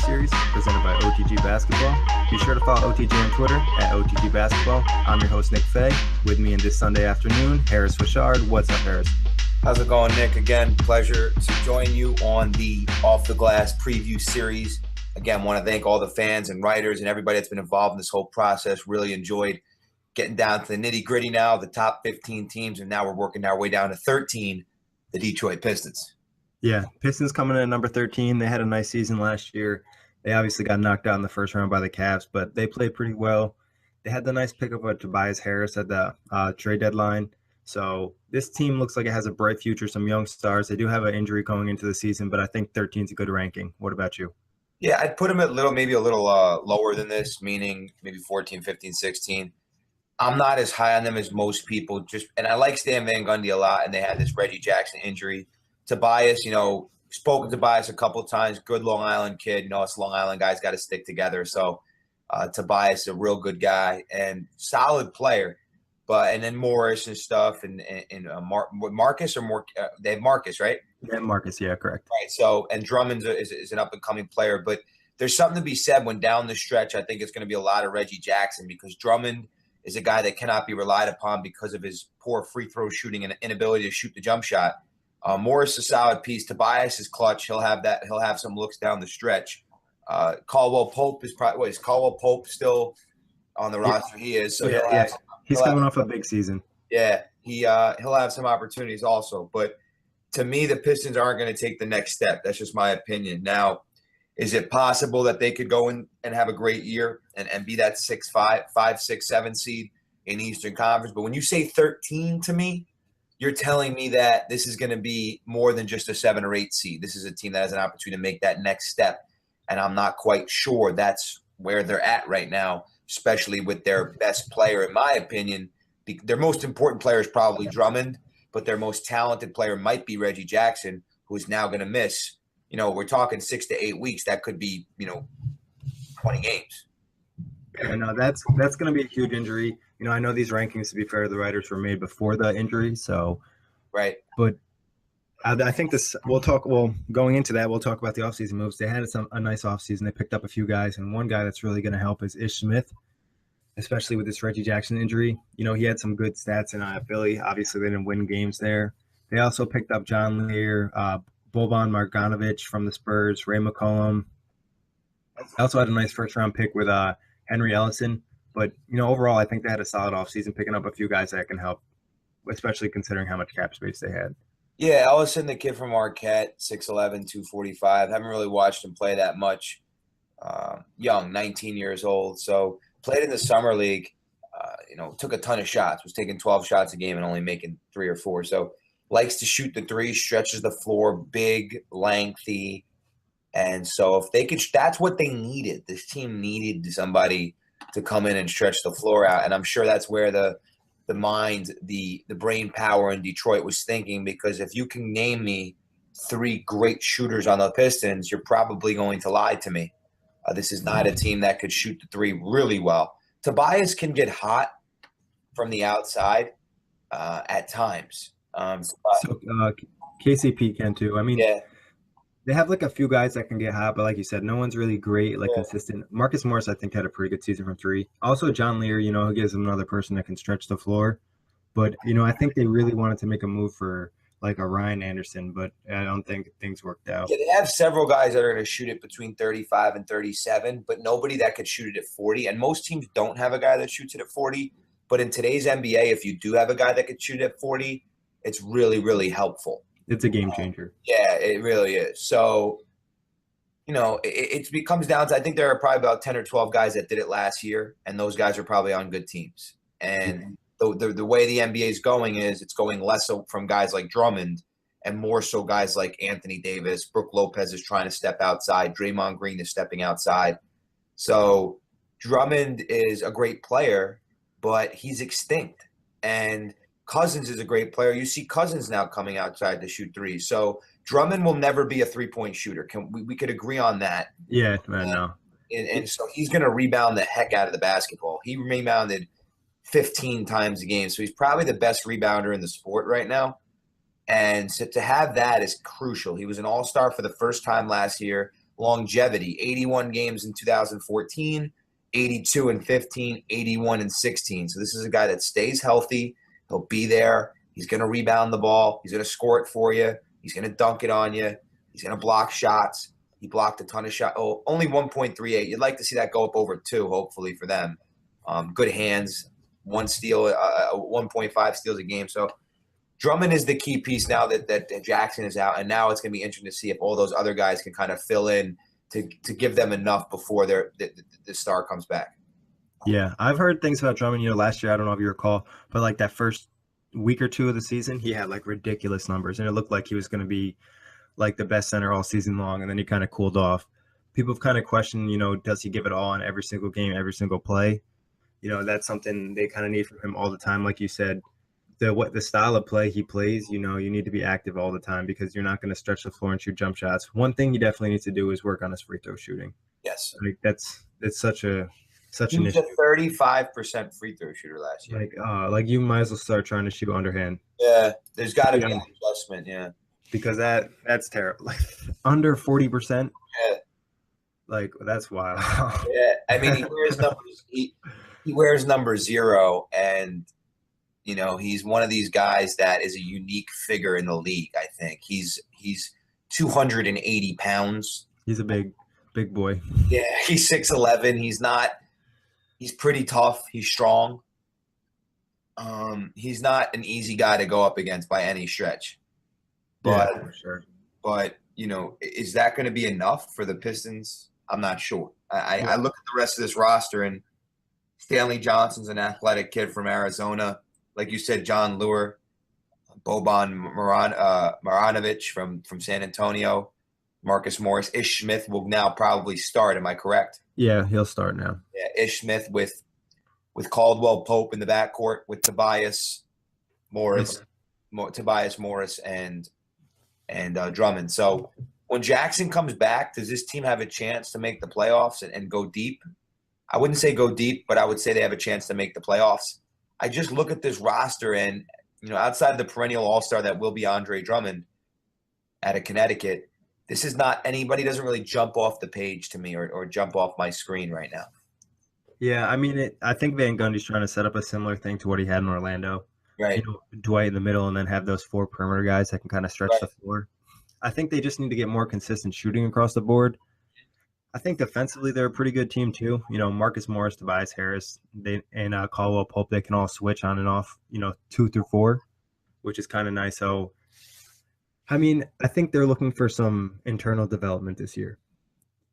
series presented by OTG Basketball. Be sure to follow OTG on Twitter at OTG Basketball. I'm your host, Nick Fay. With me in this Sunday afternoon, Harris Wichard. What's up, Harris? How's it going, Nick? Again, pleasure to join you on the Off the Glass preview series. Again, want to thank all the fans and writers and everybody that's been involved in this whole process. Really enjoyed getting down to the nitty-gritty now, the top 15 teams, and now we're working our way down to 13, the Detroit Pistons. Yeah, Pistons coming in at number 13. They had a nice season last year. They obviously got knocked out in the first round by the Cavs, but they played pretty well. They had the nice pickup of Tobias Harris at the trade deadline. So this team looks like it has a bright future, some young stars. They do have an injury going into the season, but I think 13 is a good ranking. What about you? Yeah, I'd put them at maybe a little lower than this, meaning maybe 14, 15, 16. I'm not as high on them as most people. And I like Stan Van Gundy a lot, and they had this Reggie Jackson injury. Tobias, spoken to Tobias a couple of times. Good Long Island kid. Us Long Island guys got to stick together. So Tobias is a real good guy and solid player. And then Morris and stuff, and Marcus or more. They have Marcus, right? Yeah, Marcus. Yeah, correct. Right. So and Drummond is an up and coming player, but there's something to be said when down the stretch. I think it's going to be a lot of Reggie Jackson because Drummond is a guy that cannot be relied upon because of his poor free throw shooting and inability to shoot the jump shot. Morris is a solid piece. Tobias is clutch. He'll have that. He'll have some looks down the stretch. Caldwell Pope is probably. Is Caldwell Pope still on the roster? He is. So he's coming off a big season. Yeah, he'll have some opportunities also. But to me, the Pistons aren't going to take the next step. That's just my opinion. Now, is it possible that they could go in and have a great year and be that 5, 6, 7 seed in the Eastern Conference? But when you say 13 to me, you're telling me that this is going to be more than just a 7 or 8 seed. This is a team that has an opportunity to make that next step. And I'm not quite sure that's where they're at right now, especially with their best player, in my opinion. Their most important player is probably Drummond, but their most talented player might be Reggie Jackson, who's now going to miss. We're talking 6 to 8 weeks. That could be, 20 games. I know that's going to be a huge injury. I know these rankings, to be fair, the writers were made before the injury, so right. But I think going into that, we'll talk about the offseason moves. They had a nice offseason. They picked up a few guys, and one guy that's really going to help is Ish Smith, especially with this Reggie Jackson injury. He had some good stats in Philly. Obviously, they didn't win games there. They also picked up John Lear, Boban Marjanovic from the Spurs, Ray McCollum. They also had a nice first-round pick with Henry Ellison. But, overall, I think they had a solid offseason, picking up a few guys that can help, especially considering how much cap space they had. Yeah, Ellison, the kid from Marquette, 6'11", 245. Haven't really watched him play that much. Young, 19 years old. So played in the summer league, took a ton of shots, was taking 12 shots a game and only making 3 or 4. So likes to shoot the three, stretches the floor, big, lengthy. And so if they could, that's what they needed. This team needed somebody to come in and stretch the floor out. And I'm sure that's where the mind, the brain power in Detroit was thinking, because if you can name me 3 great shooters on the Pistons, you're probably going to lie to me. This is not a team that could shoot the three really well. Tobias can get hot from the outside at times. KCP can too. Yeah. They have a few guys that can get hot, but like you said, no one's really great, consistent. Marcus Morris, I think, had a pretty good season from 3. Also, John Lear, who gives them another person that can stretch the floor. But, I think they really wanted to make a move for a Ryan Anderson, but I don't think things worked out. Yeah, they have several guys that are going to shoot it between 35 and 37, but nobody that could shoot it at 40. And most teams don't have a guy that shoots it at 40. But in today's NBA, if you do have a guy that could shoot it at 40, it's really, really helpful. It's a game changer. Yeah, it really is. So, it comes down to, I think there are probably about 10 or 12 guys that did it last year, and those guys are probably on good teams. And the way the NBA is going is it's going less so from guys like Drummond and more so guys like Anthony Davis. Brook Lopez is trying to step outside. Draymond Green is stepping outside. So Drummond is a great player, but he's extinct. And Cousins is a great player. You see Cousins now coming outside to shoot threes. So Drummond will never be a three-point shooter. We could agree on that. Yeah, I know. And so he's going to rebound the heck out of the basketball. He rebounded 15 times a game. So he's probably the best rebounder in the sport right now. And so to have that is crucial. He was an all-star for the first time last year, longevity. 81 games in 2014, 82 and 15, 81 and 16. So this is a guy that stays healthy. He'll be there. He's going to rebound the ball. He's going to score it for you. He's going to dunk it on you. He's going to block shots. He blocked a ton of shots. Oh, only 1.38. You'd like to see that go up over 2, hopefully, for them. Good hands, 1 steal, 1.5 steals a game. So Drummond is the key piece now that Jackson is out, and now it's going to be interesting to see if all those other guys can kind of fill in to give them enough before the star comes back. Yeah, I've heard things about Drummond. Last year, I don't know if you recall, but like that first week or 2 of the season, he had like ridiculous numbers, and it looked like he was going to be like the best center all season long, and then he kind of cooled off. People have kind of questioned, does he give it all in every single game, every single play? That's something they kind of need from him all the time. Like you said, the style of play he plays, you need to be active all the time because you're not going to stretch the floor and shoot jump shots. One thing he definitely needs to do is work on his free throw shooting. Yes, like it's such an issue. He was a 35% free throw shooter last year. Like you might as well start trying to shoot underhand. Yeah, there's got to be an adjustment. Yeah, because that's terrible. Like under 40%. Yeah, like that's wild. Yeah, I mean he wears numbers. He wears number 0, and he's one of these guys that is a unique figure in the league. I think he's 280 pounds. He's a big boy. Yeah, he's 6'11". He's pretty tough. He's strong. He's not an easy guy to go up against by any stretch. But, yeah, for sure. But, is that going to be enough for the Pistons? I'm not sure. I look at the rest of this roster, and Stanley Johnson's an athletic kid from Arizona. Like you said, John Lure, Boban Marjanovic from San Antonio, Marcus Morris. Ish Smith will now probably start. Am I correct? Yeah, he'll start now. Yeah, Ish Smith with Caldwell Pope in the backcourt with Tobias Morris, and Drummond. So when Jackson comes back, does this team have a chance to make the playoffs and go deep? I wouldn't say go deep, but I would say they have a chance to make the playoffs. I just look at this roster and, outside of the perennial all-star that will be Andre Drummond out of Connecticut, this is not anybody doesn't really jump off the page to me or jump off my screen right now. Yeah, I mean, I think Van Gundy's trying to set up a similar thing to what he had in Orlando. Right. Dwight in the middle and then have those 4 perimeter guys that can kind of stretch the floor. I think they just need to get more consistent shooting across the board. I think defensively they're a pretty good team too. Marcus Morris, Tobias Harris, and Caldwell Pope, they can all switch on and off, 2 through 4, which is kind of nice. So, I mean, I think they're looking for some internal development this year.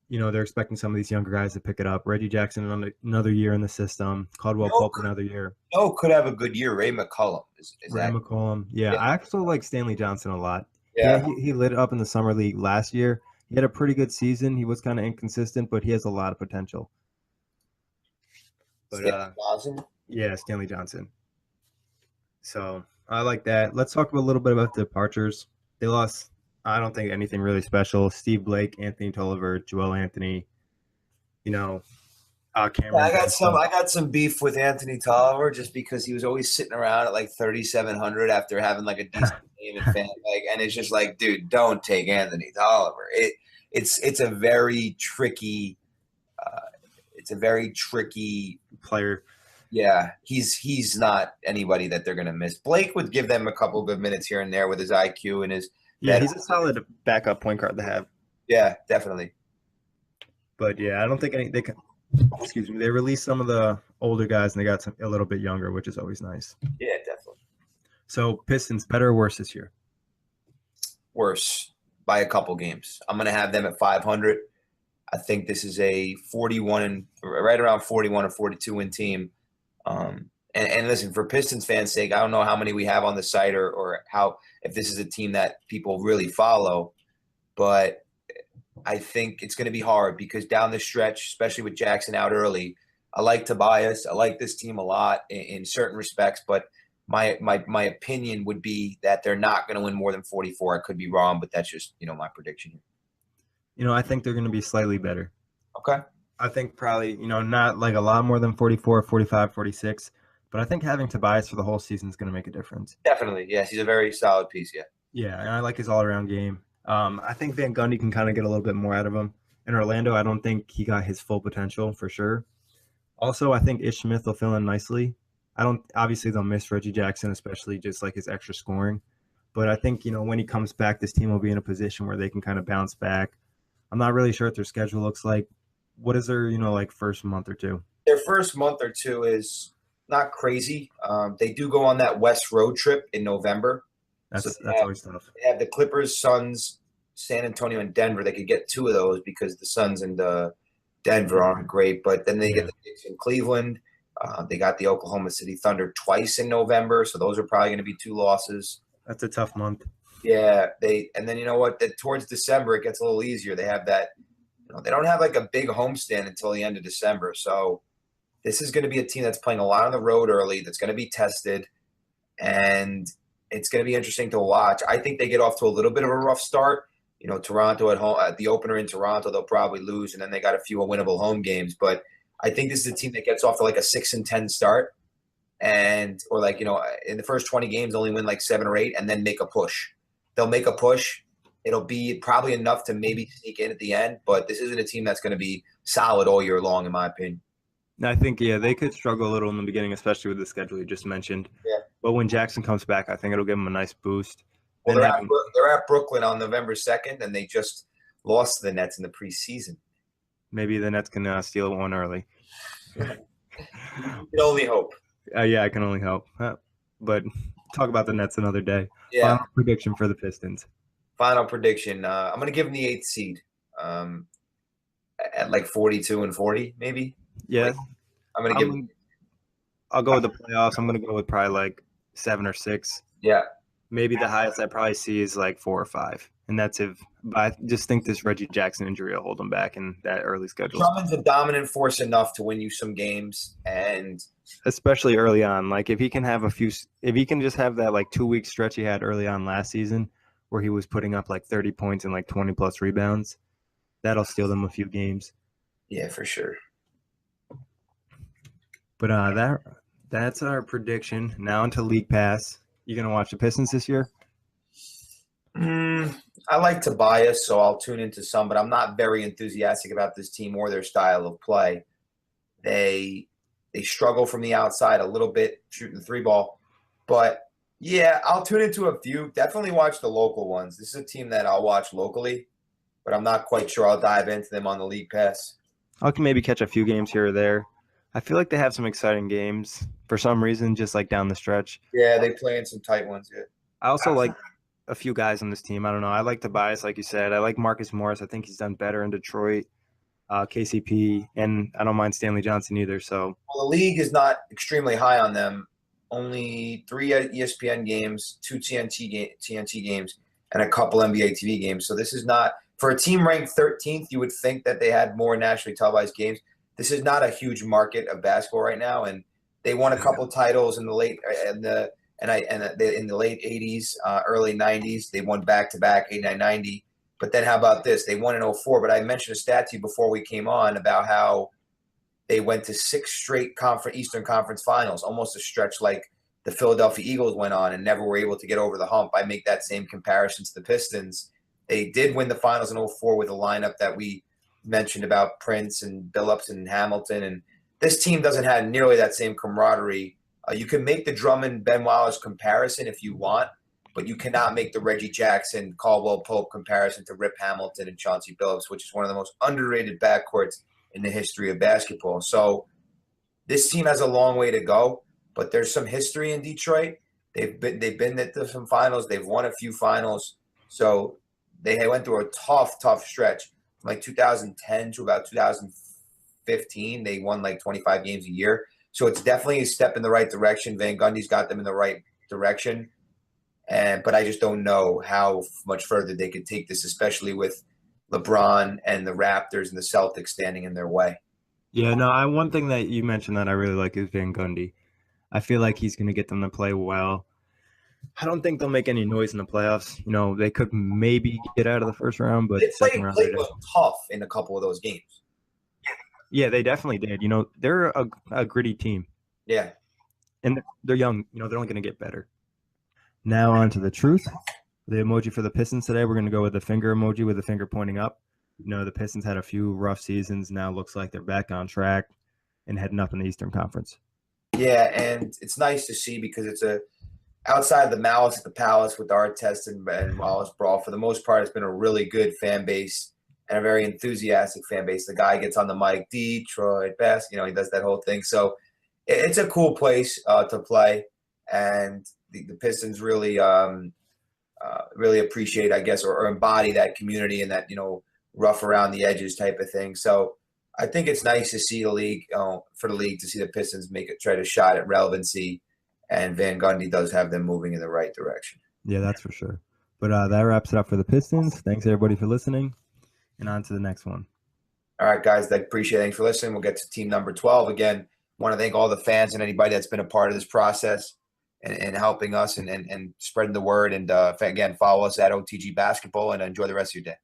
They're expecting some of these younger guys to pick it up. Reggie Jackson another year in the system. Caldwell Pope another year. Could have a good year. Ray McCollum. McCollum. Yeah, I actually like Stanley Johnson a lot. Yeah, he lit it up in the summer league last year. He had a pretty good season. He was kind of inconsistent, but he has a lot of potential. But Stanley Johnson. So I like that. Let's talk a little bit about the departures. They lost, I don't think anything really special. Steve Blake, Anthony Tolliver, Joel Anthony. Cameron. I got some beef with Anthony Tolliver just because he was always sitting around at like 3,700 after having like a decent game and and it's just like, dude, don't take Anthony Tolliver. It's a very tricky player. Yeah, he's not anybody that they're gonna miss. Blake would give them a couple good minutes here and there with his IQ and his. Yeah, he's a solid backup point guard to have. Yeah, definitely. But yeah, I don't think they can. Excuse me. They released some of the older guys and they got a little bit younger, which is always nice. Yeah, definitely. So Pistons better or worse this year? Worse by a couple games. I'm going to have them at 500. I think this is a 41 right around 41 or 42 win team. And listen, for Pistons fans' sake, I don't know how many we have on the site or how if this is a team that people really follow, but I think it's going to be hard because down the stretch, especially with Jackson out early, I like Tobias. I like this team a lot in certain respects, but my opinion would be that they're not going to win more than 44. I could be wrong, but that's just, my prediction. I think they're going to be slightly better. Okay. I think probably, not like a lot more than 44, 45, 46, but I think having Tobias for the whole season is going to make a difference. Definitely. Yes, he's a very solid piece, yeah. Yeah, and I like his all-around game. I think Van Gundy can kind of get a little bit more out of him. In Orlando, I don't think he got his full potential for sure. Also, I think Ish Smith will fill in nicely. I don't obviously they'll miss Reggie Jackson, especially just like his extra scoring. But I think, when he comes back, this team will be in a position where they can kind of bounce back. I'm not really sure what their schedule looks like. What is their, like first month or two? Their first month or two is not crazy. They do go on that West road trip in November. That's They always tough. have the Clippers, Suns, San Antonio, and Denver. They could get two of those because the Suns and Denver aren't great. But then they get the Knicks in Cleveland. They got the Oklahoma City Thunder twice in November, so those are probably going to be two losses. That's a tough month. Yeah, and then you know what? Towards December it gets a little easier. They have that. They don't have like a big homestand until the end of December, so this is going to be a team that's playing a lot on the road early. That's going to be tested, and it's going to be interesting to watch. I think they get off to a little bit of a rough start. Toronto at home, at the opener in Toronto, they'll probably lose, and then they got a few winnable home games. But I think this is a team that gets off to like a 6-10 start, or like in the first 20 games only win like 7 or 8, and then make a push. They'll make a push. It'll be probably enough to maybe sneak in at the end, but this isn't a team that's going to be solid all year long, in my opinion. I think, they could struggle a little in the beginning, especially with the schedule you just mentioned. Yeah. But when Jackson comes back, I think it'll give them a nice boost. Well, they're at Brooklyn on November 2nd, and they just lost to the Nets in the preseason. Maybe the Nets can steal one early. You can only hope. Yeah, I can only hope. But talk about the Nets another day. Yeah. Final prediction for the Pistons. Final prediction. I'm going to give them the 8th seed at like 42-40, maybe. Yeah. I'm going to give I'll go with the playoffs. I'm going to go with probably like 7 or 6. Yeah. Maybe the highest I probably see is like 4 or 5. And that's but I just think this Reggie Jackson injury will hold them back in that early schedule. Drummond's a dominant force enough to win you some games, and especially early on. Like if he can just have that like 2-week stretch he had early on last season where he was putting up like 30 points and like 20 plus rebounds, that'll steal them a few games. Yeah, for sure. But that's our prediction. Now into League Pass. You gonna watch the Pistons this year? I like Tobias, so I'll tune into some, but I'm not very enthusiastic about this team or their style of play. They struggle from the outside a little bit, shooting the 3-ball. But yeah, I'll tune into a few. Definitely watch the local ones. This is a team that I'll watch locally, but I'm not quite sure I'll dive into them on the League Pass. I can maybe catch a few games here or there. I feel like they have some exciting games for some reason, just like down the stretch. Yeah, they play in some tight ones. Yeah. I also like a few guys on this team. I don't know. I like Tobias, like you said. I like Marcus Morris. I think he's done better in Detroit. KCP, and I don't mind Stanley Johnson either. So the league is not extremely high on them. Only 3 ESPN games, 2 TNT games, and a couple NBA TV games. So this is not for a team ranked 13th. You would think that they had more nationally televised games. This is not a huge market of basketball right now, and they won a couple titles in the late in the late 80s, early 90s. They won back-to-back 89, 90. But then how about this? They won in 04. But I mentioned a stat to you before we came on about how they went to 6 straight Eastern Conference Finals, almost a stretch like the Philadelphia Eagles went on and never were able to get over the hump. I make that same comparison to the Pistons. They did win the finals in 04 with a lineup that we mentioned about Prince and Billups and Hamilton. And this team doesn't have nearly that same camaraderie. You can make the Drummond Ben Wallace comparison if you want, but you cannot make the Reggie Jackson Caldwell Pope comparison to Rip Hamilton and Chauncey Billups, which is one of the most underrated backcourts in the history of basketball. So this team has a long way to go, but there's some history in Detroit. They've been at some finals. They've won a few finals. So they went through a tough stretch from like 2010 to about 2015. They won like 25 games a year. So it's definitely a step in the right direction. Van Gundy's got them in the right direction. But I just don't know how much further they could take this, especially with LeBron and the Raptors and the Celtics standing in their way. Yeah, no, one thing that you mentioned that I really like is Van Gundy. I feel like he's going to get them to play well. I don't think they'll make any noise in the playoffs. They could maybe get out of the first round, but second round they played tough in a couple of those games. Yeah, they definitely did. They're a gritty team. Yeah. And they're young. They're only going to get better. Now on to the truth. The emoji for the Pistons today, we're going to go with the finger emoji with the finger pointing up. The Pistons had a few rough seasons. Now looks like they're back on track and heading up in the Eastern Conference. Yeah, and it's nice to see because it's outside of the malice at the palace with Artest and Wallace Brawl. For the most part, it's been a really good fan base and a very enthusiastic fan base. The guy gets on the mic, Detroit Best, he does that whole thing. So it's a cool place to play, and the Pistons really really appreciate, I guess, or embody that community and that rough around the edges type of thing. So I think it's nice to see the league, for the league, to see the Pistons try to shot at relevancy, and Van Gundy does have them moving in the right direction. Yeah, that's for sure. But that wraps it up for the Pistons. Thanks everybody for listening, and on to the next one. All right, guys, I appreciate it. Thanks for listening. We'll get to team number 12 again. Want to thank all the fans and anybody that's been a part of this process and helping us and spreading the word. And again, follow us at OTG Basketball and enjoy the rest of your day.